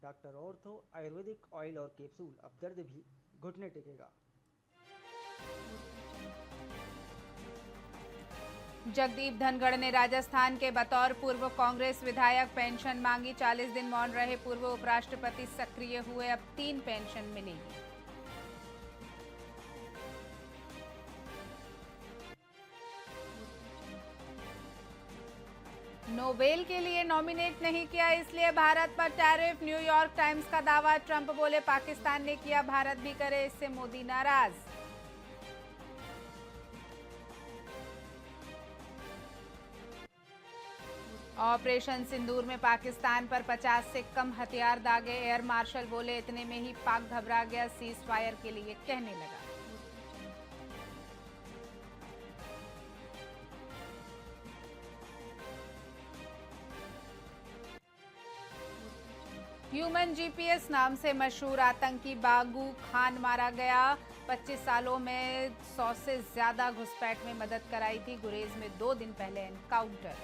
Doctor ortho Ayurvedic oil और capsule, अब दर्द भी घुटने टेकेगा। जगदीप धनखड़ ने राजस्थान के बतौर पूर्व कांग्रेस विधायक पेंशन मांगी। 40 दिन मौन रहे पूर्व उपराष्ट्रपति सक्रिय हुए, अब 3 पेंशन मिलेगी। नोबेल के लिए नॉमिनेट नहीं किया, इसलिए भारत पर टैरिफ। न्यूयॉर्क टाइम्स का दावा। ट्रंप बोले पाकिस्तान ने किया, भारत भी करे, इससे मोदी नाराज। ऑपरेशन सिंदूर में पाकिस्तान पर 50 से कम हथियार दागे। एयर मार्शल बोले इतने में ही पाक घबरा गया, सीज फायर के लिए कहने लगा। ह्यूमन जीपीएस नाम से मशहूर आतंकी बागू खान मारा गया। 25 सालों में 100 से ज्यादा घुसपैठ में मदद कराई थी। गुरेज में 2 दिन पहले एनकाउंटर।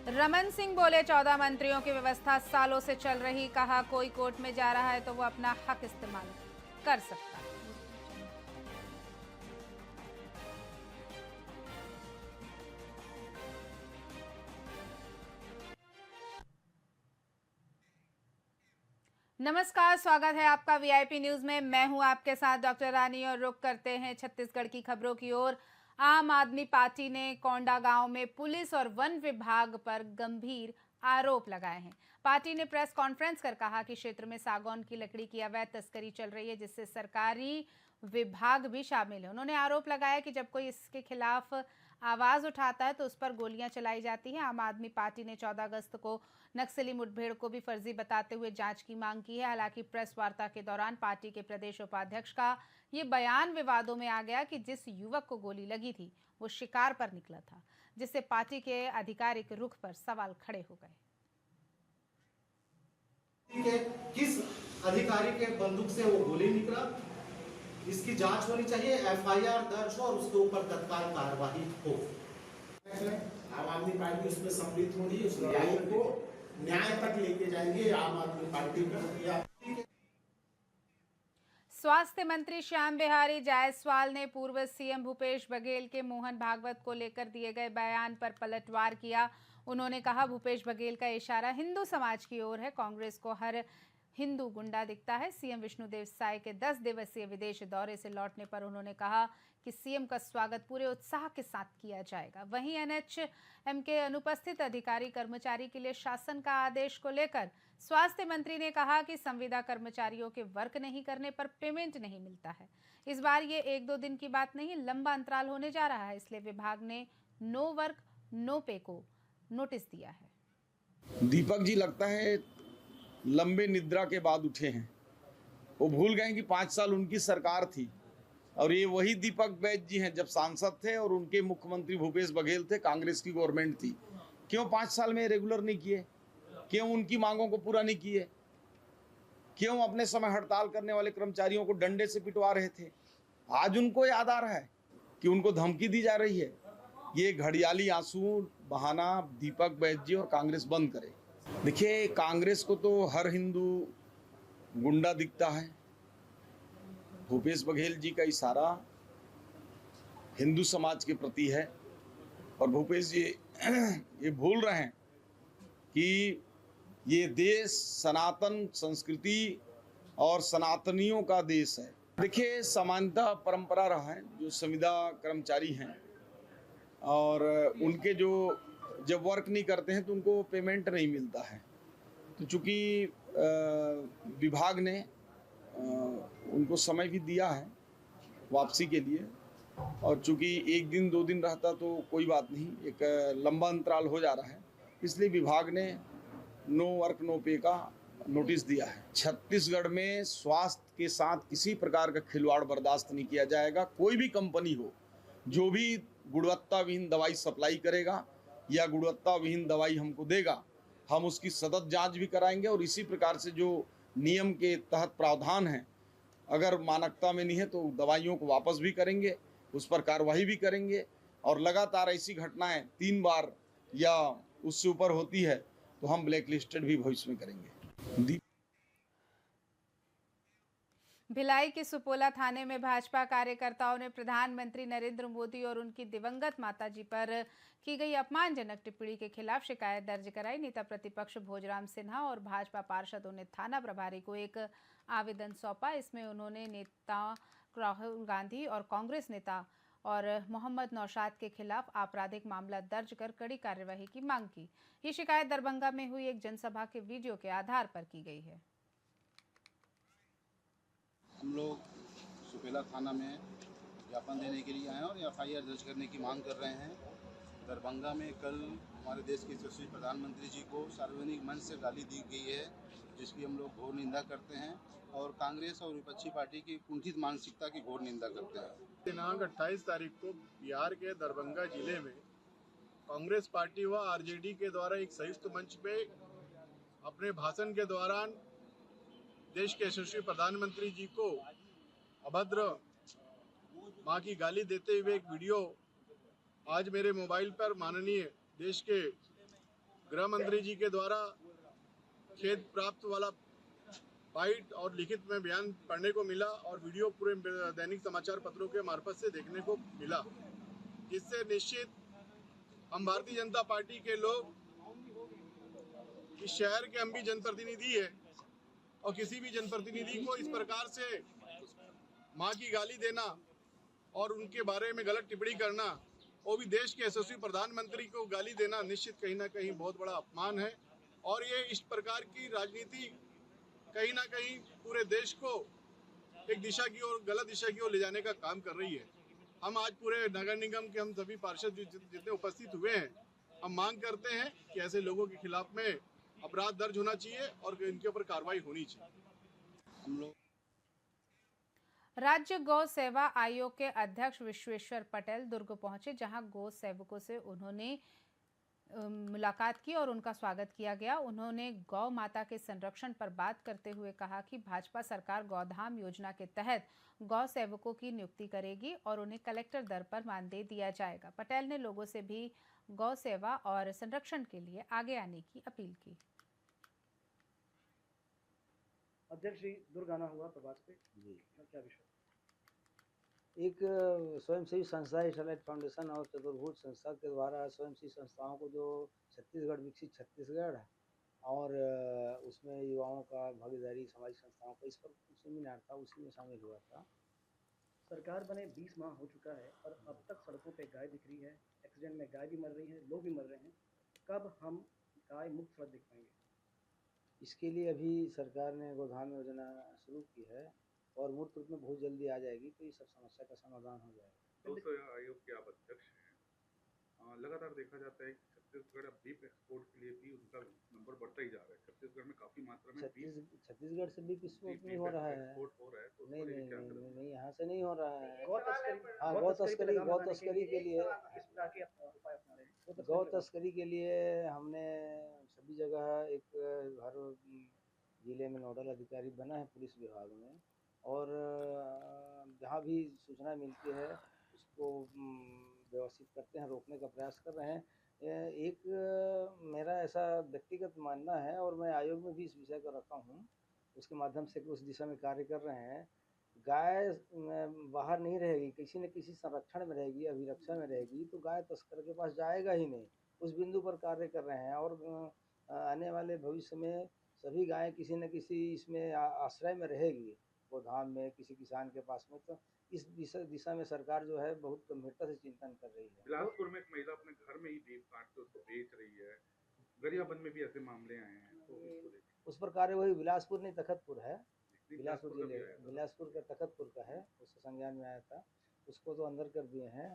रमन सिंह बोले 14 मंत्रियों की व्यवस्था सालों से चल रही। कहा कोई कोर्ट में जा रहा है तो वो अपना हक इस्तेमाल कर सकता है। नमस्कार, स्वागत है आपका वीआईपी न्यूज में। मैं हूं आपके साथ डॉक्टर रानी और रुक करते हैं छत्तीसगढ़ की खबरों की ओर। आम आदमी पार्टी ने कोंडागांव में पुलिस और वन विभाग पर गंभीर आरोप लगाए हैं। पार्टी ने प्रेस कॉन्फ्रेंस कर कहा कि क्षेत्र में सागौन की लकड़ी की अवैध तस्करी चल रही है, जिससे सरकारी विभाग भी शामिल है। उन्होंने आरोप लगाया कि जब कोई इसके खिलाफ आवाज उठाता है तो उस पर गोलियां चलाई जाती हैं। आम आदमी पार्टी ने 14 अगस्त को नक्सली मुठभेड़ को भी फर्जी बताते हुए जांच की मांग की है। हालांकि प्रेस वार्ता के दौरान पार्टी के प्रदेश उपाध्यक्ष का ये बयान विवादों में आ गया कि जिस युवक को गोली लगी थी वो शिकार पर निकला था, जिससे पार्टी के आधिकारिक रुख पर सवाल खड़े हो गए। किस अधिकारी के बंदूक से वो गोली निकला, इसकी जांच होनी चाहिए, एफआईआर दर्ज हो और उसके ऊपर तत्काल कार्रवाई हो। आम आदमी पार्टी उसमें सम्मिलित होगी, उस लड़ाई को न्याय तक लेके जाएंगे आम आदमी पार्टी का। स्वास्थ्य मंत्री श्याम बिहारी जायसवाल ने पूर्व सीएम भूपेश बघेल के मोहन भागवत को लेकर दिए गए बयान पर पलटवार किया। उन्होंने कहा भूपेश बघेल का इशारा हिंदू समाज की ओर है। कांग्रेस को हर हिंदू गुंडा दिखता है। सीएम विष्णुदेव साय के 10 दिवसीय विदेश दौरे से लौटने पर उन्होंने कहा कि सीएम का स्वागत पूरे उत्साह के साथ किया जाएगा। वहीं एनएचएम के अनुपस्थित अधिकारी कर्मचारी के लिए शासन का आदेश को लेकर स्वास्थ्य मंत्री ने कहा कि संविदा कर्मचारियों के वर्क नहीं करने पर पेमेंट नहीं मिलता है। इस बार ये 1-2 दिन की बात नहीं, लंबा अंतराल होने जा रहा है, इसलिए विभाग ने नो वर्क नो पे को नोटिस दिया है। दीपक जी लगता है लंबे निद्रा के बाद उठे हैं। वो भूल गए कि 5 साल उनकी सरकार थी और ये वही दीपक बैज जी हैं जब सांसद थे और उनके मुख्यमंत्री भूपेश बघेल थे, कांग्रेस की गवर्नमेंट थी। क्यों 5 साल में रेगुलर नहीं किए? क्यों उनकी मांगों को पूरा नहीं किए? क्यों अपने समय हड़ताल करने वाले कर्मचारियों को डंडे से पिटवा रहे थे? आज उनको याद आ रहा है कि उनको धमकी दी जा रही है। ये घड़ियाली आंसू बहाना दीपक बैज जी और कांग्रेस बंद करे। देखिए, कांग्रेस को तो हर हिंदू गुंडा दिखता है। भूपेश बघेल जी का इशारा हिंदू समाज के प्रति है और भूपेश जी ये भूल रहे हैं कि ये देश सनातन संस्कृति और सनातनियों का देश है। देखिए, समानता परंपरा रहा है, जो संविदा कर्मचारी हैं और उनके जो जब वर्क नहीं करते हैं तो उनको पेमेंट नहीं मिलता है। तो चूंकि विभाग ने उनको समय भी दिया है वापसी के लिए और चूंकि 1 दिन 2 दिन रहता तो कोई बात नहीं, एक लंबा अंतराल हो जा रहा है, इसलिए विभाग ने नो वर्क नो पे का नोटिस दिया है। छत्तीसगढ़ में स्वास्थ्य के साथ किसी प्रकार का खिलवाड़ बर्दाश्त नहीं किया जाएगा। कोई भी कंपनी हो जो भी गुणवत्ता विहीन दवाई सप्लाई करेगा या गुणवत्ता विहीन दवाई हमको देगा, हम उसकी सतत जांच भी कराएंगे और इसी प्रकार से जो नियम के तहत प्रावधान है, अगर मानकता में नहीं है तो दवाइयों को वापस भी करेंगे, उस पर कार्रवाई भी करेंगे और लगातार ऐसी घटनाएं 3 बार या उससे ऊपर होती है तो हम ब्लैक लिस्टेड भी भविष्य में करेंगे। भिलाई के सुपोला थाने में भाजपा कार्यकर्ताओं ने प्रधानमंत्री नरेंद्र मोदी और उनकी दिवंगत माताजी पर की गई अपमानजनक टिप्पणी के खिलाफ शिकायत दर्ज कराई। नेता प्रतिपक्ष भोजराम सिन्हा और भाजपा पार्षदों ने थाना प्रभारी को एक आवेदन सौंपा। इसमें उन्होंने नेता राहुल गांधी और कांग्रेस नेता और मोहम्मद नौशाद के खिलाफ आपराधिक मामला दर्ज कर कड़ी कार्यवाही की मांग की। ये शिकायत दरभंगा में हुई एक जनसभा के वीडियो के आधार पर की गई है। हम लोग सुपेला थाना में ज्ञापन देने के लिए आए हैं और एफआईआर दर्ज करने की मांग कर रहे हैं। दरभंगा में कल हमारे देश के यशस्वी प्रधानमंत्री जी को सार्वजनिक मंच से गाली दी गई है, जिसकी हम लोग घोर निंदा करते हैं और कांग्रेस और विपक्षी पार्टी की कुंठित मानसिकता की घोर निंदा करते हैं। दिनांक 28 तारीख को बिहार के दरभंगा जिले में कांग्रेस पार्टी व आरजेडी के द्वारा एक संयुक्त मंच पे अपने भाषण के दौरान देश के यशस्वी प्रधानमंत्री जी को अभद्र मां की गाली देते हुए एक वीडियो आज मेरे मोबाइल पर माननीय देश के गृह मंत्री जी के द्वारा खेद प्राप्त वाला बाइट और लिखित में बयान पढ़ने को मिला और वीडियो पूरे दैनिक समाचार पत्रों के मार्फत से देखने को मिला, जिससे निश्चित हम भारतीय जनता पार्टी के लोग इस शहर के हम भी जनप्रतिनिधि है और किसी भी जनप्रतिनिधि को इस प्रकार से मां की गाली देना और उनके बारे में गलत टिप्पणी करना, वो भी देश के यशस्वी प्रधानमंत्री को गाली देना, निश्चित कहीं ना कहीं बहुत बड़ा अपमान है। और ये इस प्रकार की राजनीति कहीं ना कहीं पूरे देश को एक दिशा की ओर, गलत दिशा की ओर ले जाने का काम कर रही है। हम आज पूरे नगर निगम के हम सभी पार्षद जितने उपस्थित हुए हैं, हम मांग करते हैं कि ऐसे लोगों के खिलाफ में अपराध दर्ज होना चाहिए और इनके ऊपर कार्रवाई होनी चाहिए। हम लोग राज्य गौ सेवा आयोग के अध्यक्ष विश्वेश्वर पटेल दुर्ग पहुंचे, जहां गौ सेवकों से उन्होंने मुलाकात की और उनका स्वागत किया गया। उन्होंने गौ माता के संरक्षण पर बात करते हुए कहा कि भाजपा सरकार गौधाम योजना के तहत गौ सेवकों की नियुक्ति करेगी और उन्हें कलेक्टर दर पर मानदेय दिया जाएगा। पटेल ने लोगों से भी गौ सेवा और संरक्षण के लिए आगे आने की अपील की। अध्यक्ष जी, दुर्ग आना हुआ प्रवास पे जी, क्या विषय? एक स्वयंसेवी संस्था है स्टरलाइट फाउंडेशन और चतुर्भुज संस्था के द्वारा स्वयंसेवी संस्थाओं को जो छत्तीसगढ़ विकसित छत्तीसगढ़ और उसमें युवाओं का भागीदारी सामाजिक संस्थाओं का, इस पर सेमिनार था, उसी में शामिल हुआ था। सरकार बने 20 माह हो चुका है और अब तक सड़कों पे गाय दिख रही है, एक्सीडेंट में गाय भी मर रही है, लोग भी मर रहे हैं। कब हम गाय मुक्त सड़क देख पाएंगे? इसके लिए अभी सरकार ने गोधाम योजना शुरू की है और मूर्त रूप में बहुत जल्दी आ जाएगी, तो ये सब समस्या का समाधान हो जाएगा। गौ सेवा आयोग के आप अध्यक्ष हैं। लगातार देखा जाता है कि छत्तीसगढ़ अब बीफ एक्सपोर्ट के लिए भी उनका नंबर बढ़ता ही जा रहा है। छत्तीसगढ़ में काफी मात्रा में छत्तीसगढ़ से बीफ एक्सपोर्ट नहीं हो रहा है। एक्सपोर्ट हो रहा है, तो नहीं नहीं नहीं नहीं, यहाँ से नहीं हो रहा है। गौ तस्करी, हाँ, गौ तस्करी के लिए किस प्रकार के उपाय अपना रहे हैं? गौ तस्करी के लिए हमने सभी जगह एक हर जिले में नोडल अधिकारी बना है पुलिस विभाग में, और जहाँ भी सूचना मिलती है उसको व्यवस्थित करते हैं, रोकने का प्रयास कर रहे हैं। एक मेरा ऐसा व्यक्तिगत मानना है और मैं आयोग में भी इस विषय को रखा हूँ, उसके माध्यम से उस दिशा में कार्य कर रहे हैं। गाय बाहर नहीं रहेगी, किसी न किसी संरक्षण में रहेगी, अभिरक्षा में रहेगी, तो गाय तस्कर के पास जाएगा ही नहीं। उस बिंदु पर कार्य कर रहे हैं और आने वाले भविष्य में सभी गायें किसी न किसी इसमें आश्रय में रहेगी, गोधाम में, किसी किसान के पास में। तो इस दिशा में सरकार जो है बहुत गंभीरता से चिंतन कर रही है। बिलासपुर में एक महिला अपने घर में ही बीफ काट के उसको बेच रही है। गरियाबंद में भी ऐसे मामले आए हैं, तो इसको देखिए। उस पर कार्य वही बिलासपुर नहीं, तखतपुर है, बिलासपुर जिले, बिलासपुर का तखतपुर का है, उससे संज्ञान में आया था, उसको तो अंदर कर दिए हैं।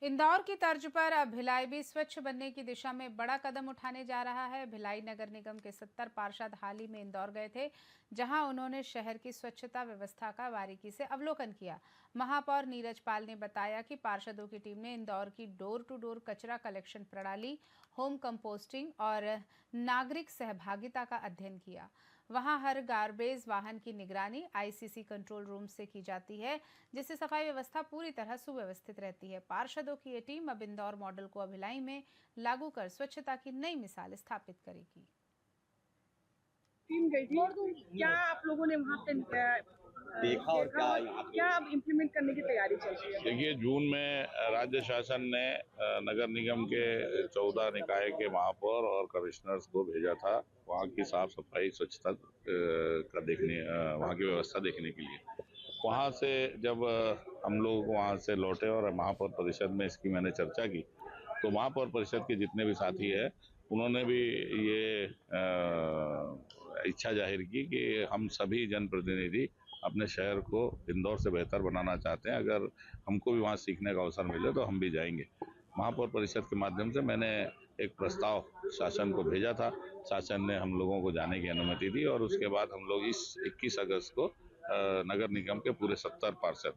इंदौर की तर्ज पर अब भिलाई भी स्वच्छ बनने की दिशा में बड़ा कदम उठाने जा रहा है। भिलाई नगर निगम के 70 पार्षद हाल ही में इंदौर गए थे, जहां उन्होंने शहर की स्वच्छता व्यवस्था का बारीकी से अवलोकन किया। महापौर नीरज पाल ने बताया कि पार्षदों की टीम ने इंदौर की डोर टू डोर कचरा कलेक्शन प्रणाली, होम कंपोस्टिंग और नागरिक सहभागिता का अध्ययन किया। वहां हर गार्बेज वाहन की निगरानी आईसीसी कंट्रोल रूम से की जाती है, जिससे सफाई व्यवस्था पूरी तरह सुव्यवस्थित रहती है। पार्षदों की ये टीम अब इंदौर मॉडल को अभिलाई में लागू कर स्वच्छता की नई मिसाल स्थापित करेगी। टीम गई थी, क्या आप लोगों ने वहाँ पे देखा और क्या अब इम्प्लीमेंट करने की तैयारी चल रही है? देखिए, जून में राज्य शासन ने नगर निगम के 14 निकाय के महापौर और कमिश्नर्स को भेजा था वहाँ की साफ सफाई स्वच्छता का देखने, वहाँ की व्यवस्था देखने के लिए। वहाँ से जब हम लोग वहाँ से लौटे और महापौर परिषद में इसकी मैंने चर्चा की, तो महापौर परिषद के जितने भी साथी हैं उन्होंने भी ये इच्छा जाहिर की कि हम सभी जनप्रतिनिधि अपने शहर को इंदौर से बेहतर बनाना चाहते हैं। अगर हमको भी वहाँ सीखने का अवसर मिले तो हम भी जाएंगे। महापौर परिषद के माध्यम से मैंने एक प्रस्ताव शासन को भेजा था। शासन ने हम लोगों को जाने की अनुमति दी और उसके बाद हम लोग इस 21 अगस्त को नगर निगम के पूरे 70 पार्षद,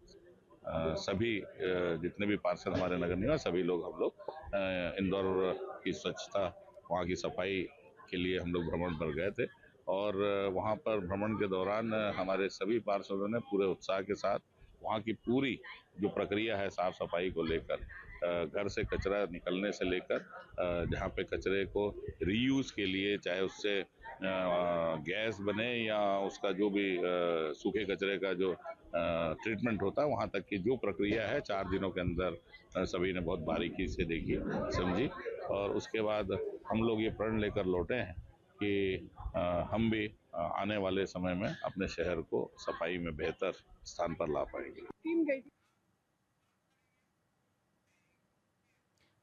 सभी जितने भी पार्षद हमारे नगर निगम, सभी लोग हम लोग इंदौर की स्वच्छता, वहाँ की सफाई के लिए हम लोग भ्रमण पर गए थे। और वहाँ पर भ्रमण के दौरान हमारे सभी पार्षदों ने पूरे उत्साह के साथ वहाँ की पूरी जो प्रक्रिया है साफ सफाई को लेकर, घर से कचरा निकलने से लेकर जहाँ पे कचरे को रीयूज के लिए, चाहे उससे गैस बने या उसका जो भी सूखे कचरे का जो ट्रीटमेंट होता है, वहाँ तक की जो प्रक्रिया है 4 दिनों के अंदर सभी ने बहुत बारीकी से देखी, समझी। और उसके बाद हम लोग ये प्रण लेकर लौटे हैं कि हम भी आने वाले समय में अपने शहर को सफाई में बेहतर स्थान पर ला पाएंगे। टीम गई थी।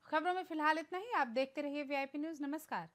खबरों में फिलहाल इतना ही। आप देखते रहिए वीआईपी न्यूज़। नमस्कार।